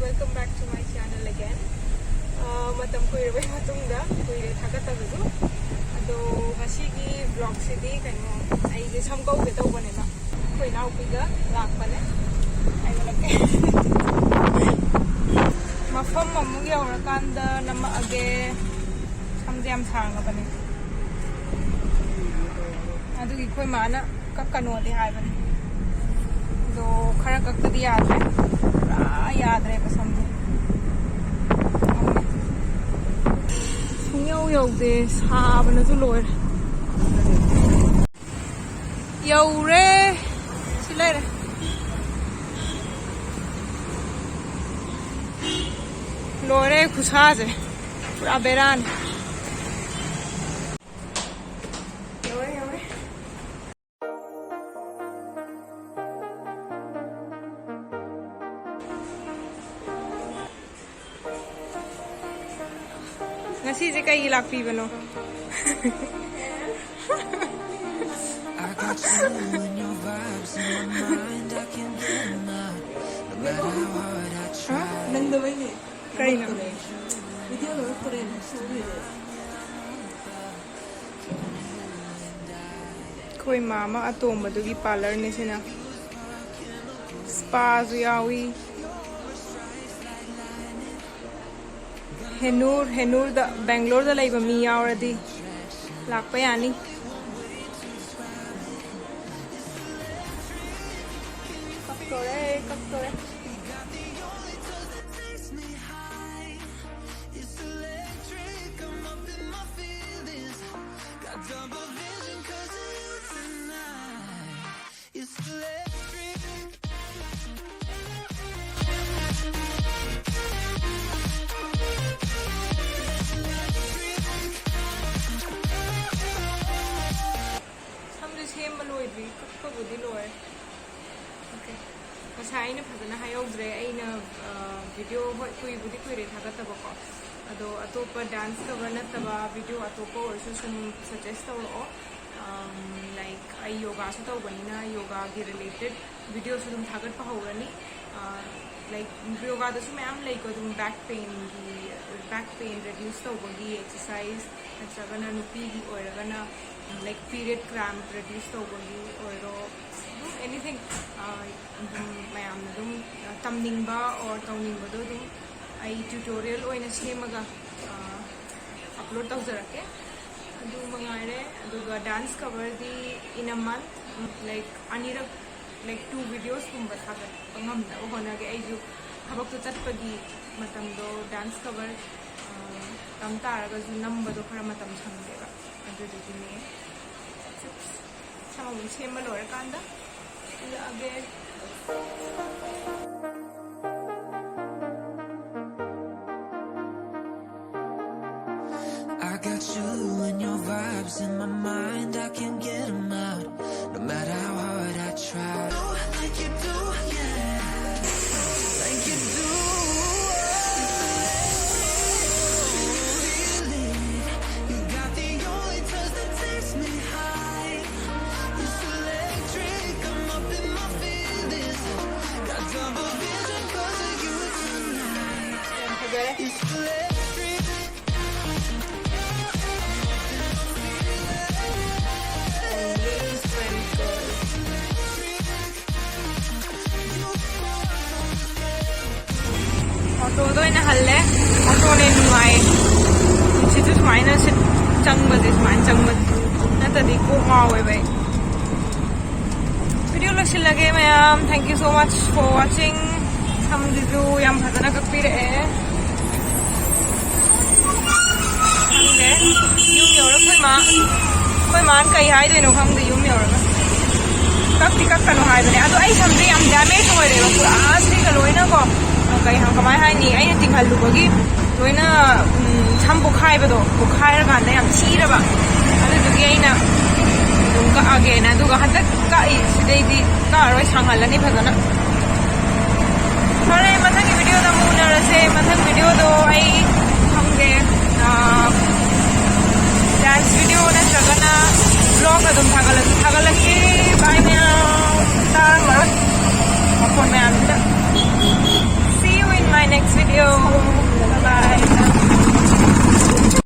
welcome back to my channel again. Matam kuire bai matungda kuire thagatabadu ado ngasigi vlog sidi kaino ai je samkau ge tawbane ba koi nau piga lakpane ai lake mafam amug yaurakanda nama age samjam sangabane adugi koi mana kakkano de haibane do khara kakkadi yadre yadre ba samje sungyaw yaude sabana tu loir yaure silere loire khusaje pura beran ngasi je kai lakpi bano I got you and your vibes in my mind. I can't get enough. No matter how hard I try. nanda bai ne kai na video lo kore story koi mama atomba dugi parlor ne sina spa zu yawi henur da Bangalore da laiba mi yauradi lakpa yani kaktore loidri kakabudi loy okay masai na phadana hayogre aina video hoi kuibudi kuire thagataba ko ado atopa dance cover na taba video atopa also sum suggest tawro like ai yoga su tawbanina yoga gi related videos sum thagat pa hawrani like yoga da sum am like dum back pain reduce tawbagi exercise natragana nupi gi oiragana like period cramp reduce tawbagi oiro anything mayam dum tamningba or tawningba do dum ai tutorial oina semaga upload tawjarake adu mangaire aduga dance cover di in a month like anira like 2 videos kumba thagat ngamna honage aiju habak to chatpagi matam do dance cover tam taraga ju number do khara matam sangdeba adu dine sama mun sema lora kanda again I got you and your vibes in my mind. I can't get them out. No matter how hard I try. Like you do, yeah. Like you do. You got the only touch that takes me high. It's electric. I'm up in my feelings. Got double vision 'cause of you tonight. It's electric. auto do ina halle auto ne nuai situ smaina sit changba de smain changba na ta di ko hawe bai video lakshin lage mayam thank you so much for watching sam review yam bhadana kapire hamde yum yora koi man kai hai de no hamde yum yora kakti kakkano hai bane ado ai samde yam damage hoire ba pura asri ka loina ko kai ham kamai hai ni ai ting halu bagi loina chambo khai ba do ko khai ra kan da yam chira ba adu dugi ai na dum ka age na du ga hatak ka I sidai di ka roi sanghalani bhagana sare mathang video da mu na rase mathang video do ai hamge dance video na sagana vlog adum thagalaki bye now ta mar phone mein see you in my next you.